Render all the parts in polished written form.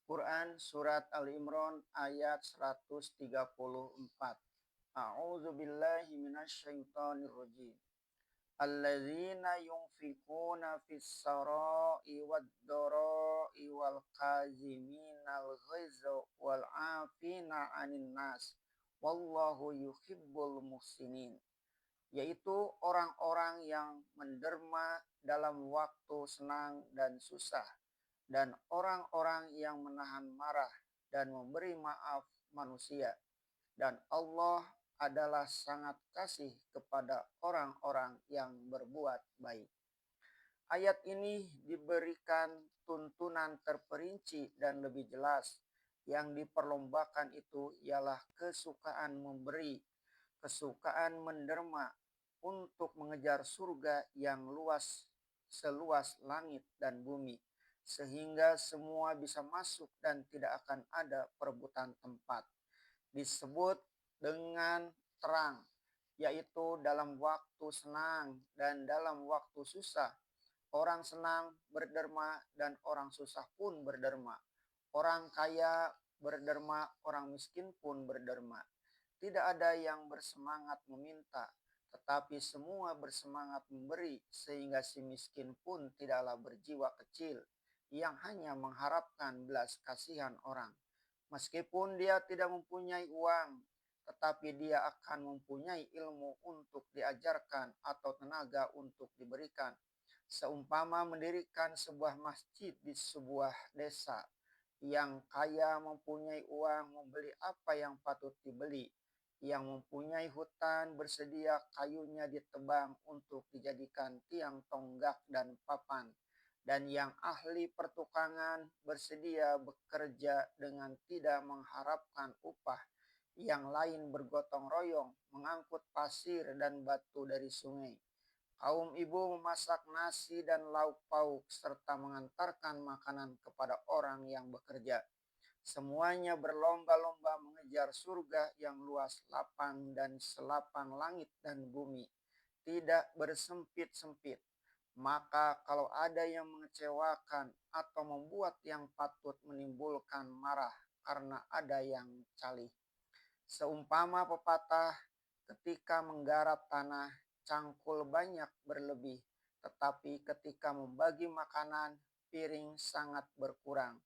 Quran Surat Al-Imran ayat 134. A'udzu billahi minasyaitonir rajim. Alladzina yunfikuna fis sarai wad darai wal qaziminal ghaiza wal 'afina 'anil nas wallahu yuhibbul muhsinin, yaitu orang-orang yang menderma dalam waktu senang dan susah, dan orang-orang yang menahan marah dan memberi maaf manusia. Dan Allah adalah sangat kasih kepada orang-orang yang berbuat baik. Ayat ini diberikan tuntunan terperinci dan lebih jelas. Yang diperlombakan itu ialah kesukaan memberi, kesukaan menderma untuk mengejar surga yang luas seluas langit dan bumi, sehingga semua bisa masuk dan tidak akan ada perebutan tempat. Disebut dengan terang, yaitu dalam waktu senang dan dalam waktu susah. Orang senang berderma dan orang susah pun berderma. Orang kaya berderma, orang miskin pun berderma. Tidak ada yang bersemangat meminta, tetapi semua bersemangat memberi, sehingga si miskin pun tidaklah berjiwa kecil yang hanya mengharapkan belas kasihan orang. Meskipun dia tidak mempunyai uang, tetapi dia akan mempunyai ilmu untuk diajarkan atau tenaga untuk diberikan. Seumpama mendirikan sebuah masjid di sebuah desa, yang kaya mempunyai uang membeli apa yang patut dibeli, yang mempunyai hutan bersedia kayunya ditebang untuk dijadikan tiang tonggak dan papan, dan yang ahli pertukangan bersedia bekerja dengan tidak mengharapkan upah, yang lain bergotong royong mengangkut pasir dan batu dari sungai. Kaum ibu memasak nasi dan lauk pauk serta mengantarkan makanan kepada orang yang bekerja. Semuanya berlomba-lomba mengejar surga yang luas lapang dan selapang langit dan bumi, tidak bersempit-sempit. Maka kalau ada yang mengecewakan atau membuat yang patut menimbulkan marah karena ada yang calih. Seumpama pepatah, ketika menggarap tanah, cangkul banyak berlebih, tetapi ketika membagi makanan, piring sangat berkurang.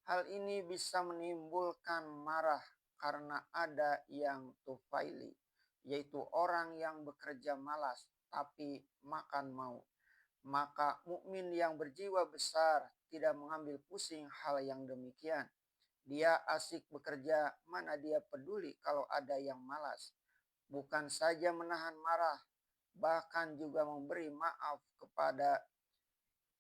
Hal ini bisa menimbulkan marah karena ada yang tufaili, yaitu orang yang bekerja malas tapi makan mau. Maka mukmin yang berjiwa besar tidak mengambil pusing hal yang demikian. Dia asik bekerja, mana dia peduli kalau ada yang malas. Bukan saja menahan marah, bahkan juga memberi maaf kepada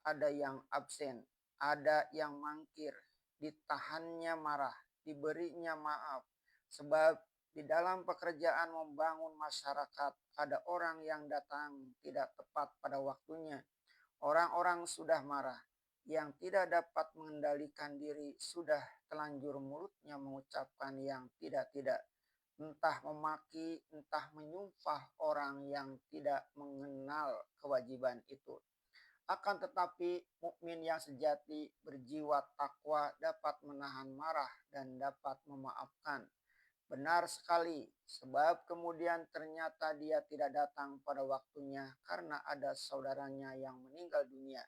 ada yang absen, ada yang mangkir, ditahannya marah, diberinya maaf. Sebab di dalam pekerjaan membangun masyarakat ada orang yang datang tidak tepat pada waktunya. Orang-orang sudah marah, yang tidak dapat mengendalikan diri sudah telanjur mulutnya mengucapkan yang tidak-tidak. Entah memaki, entah menyumpah orang yang tidak mengenal kewajiban itu. Akan tetapi mukmin yang sejati berjiwa takwa dapat menahan marah dan dapat memaafkan. Benar sekali, sebab kemudian ternyata dia tidak datang pada waktunya karena ada saudaranya yang meninggal dunia,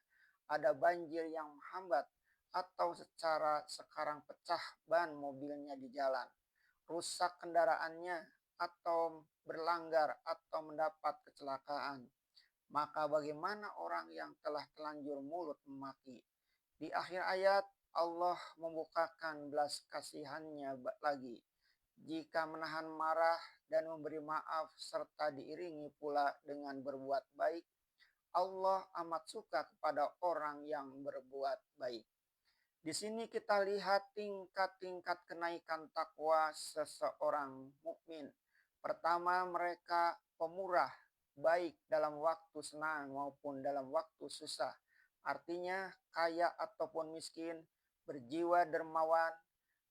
ada banjir yang menghambat, atau secara sekarang pecah ban mobilnya di jalan, rusak kendaraannya, atau berlanggar atau mendapat kecelakaan. Maka bagaimana orang yang telah telanjur mulut memaki? Di akhir ayat Allah membukakan belas kasihannya lagi. Jika menahan marah dan memberi maaf serta diiringi pula dengan berbuat baik, Allah amat suka kepada orang yang berbuat baik. Di sini kita lihat tingkat-tingkat kenaikan takwa seseorang mukmin. Pertama, mereka pemurah, baik dalam waktu senang maupun dalam waktu susah. Artinya kaya ataupun miskin, berjiwa dermawan,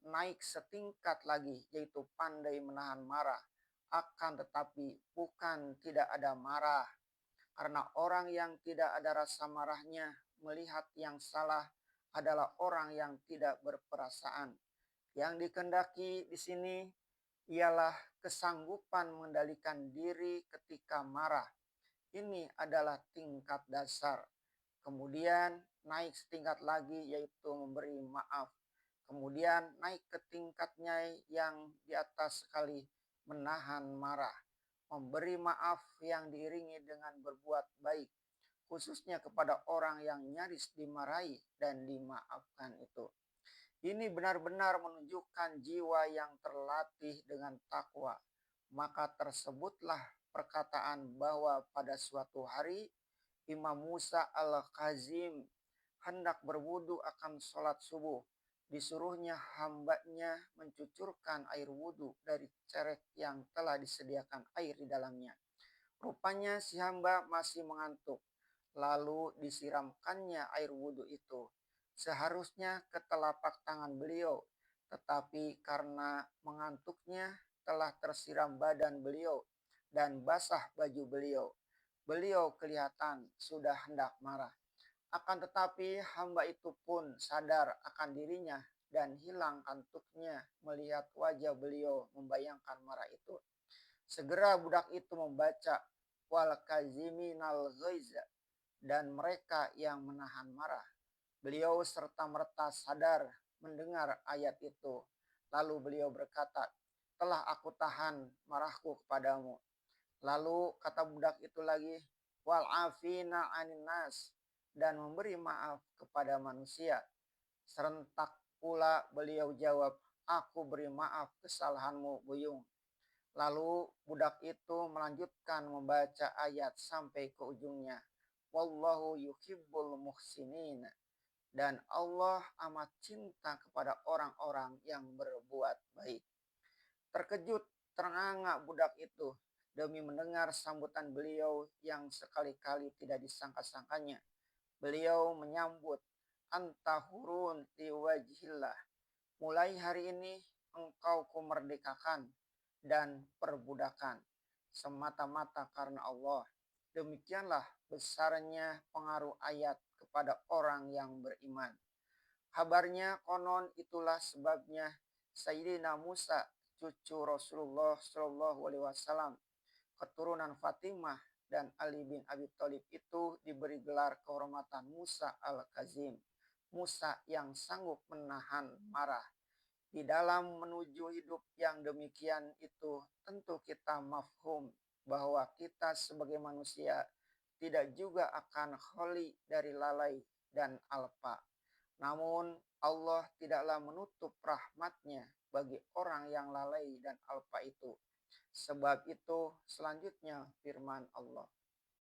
naik setingkat lagi, yaitu pandai menahan marah. Akan tetapi bukan tidak ada marah, karena orang yang tidak ada rasa marahnya melihat yang salah adalah orang yang tidak berperasaan. Yang dikehendaki di sini ialah kesanggupan mengendalikan diri ketika marah. Ini adalah tingkat dasar. Kemudian naik setingkat lagi yaitu memberi maaf. Kemudian naik ke tingkatnya yang di atas sekali, menahan marah. Memberi maaf yang diiringi dengan berbuat baik, khususnya kepada orang yang nyaris dimarahi dan dimaafkan itu. Ini benar-benar menunjukkan jiwa yang terlatih dengan takwa. Maka tersebutlah perkataan bahwa pada suatu hari Imam Musa al-Kazim hendak berwudu akan sholat subuh. Disuruhnya hambanya mencucurkan air wudu dari cerek yang telah disediakan air di dalamnya. Rupanya si hamba masih mengantuk. Lalu disiramkannya air wudhu itu. Seharusnya ke telapak tangan beliau, tetapi karena mengantuknya telah tersiram badan beliau dan basah baju beliau. Beliau kelihatan sudah hendak marah. Akan tetapi hamba itu pun sadar akan dirinya dan hilang kantuknya melihat wajah beliau membayangkan marah itu. Segera budak itu membaca wal kaziminal ghaiza, dan mereka yang menahan marah. Beliau serta-merta sadar mendengar ayat itu. Lalu beliau berkata, telah aku tahan marahku kepadamu. Lalu kata budak itu lagi, wal afina anin nas, dan memberi maaf kepada manusia. Serentak pula beliau jawab, aku beri maaf kesalahanmu Buyung. Lalu budak itu melanjutkan membaca ayat sampai ke ujungnya. Wallahu yuhibbul muhsinin. Dan Allah amat cinta kepada orang-orang yang berbuat baik. Terkejut, terengah budak itu demi mendengar sambutan beliau yang sekali-kali tidak disangka-sangkanya. Beliau menyambut, anta hurun di wajhillah. Mulai hari ini engkau kumerdekakan dan perbudakan semata-mata karena Allah. Demikianlah besarnya pengaruh ayat kepada orang yang beriman. Kabarnya konon itulah sebabnya Sayyidina Musa, cucu Rasulullah Shallallahu Alaihi Wasallam, keturunan Fatimah dan Ali bin Abi Thalib itu diberi gelar kehormatan Musa al-Kazim, Musa yang sanggup menahan marah. Di dalam menuju hidup yang demikian itu tentu kita mafhum bahwa kita sebagai manusia tidak juga akan kholi dari lalai dan alpa. Namun Allah tidaklah menutup rahmatnya bagi orang yang lalai dan alpa itu. Sebab itu selanjutnya firman Allah.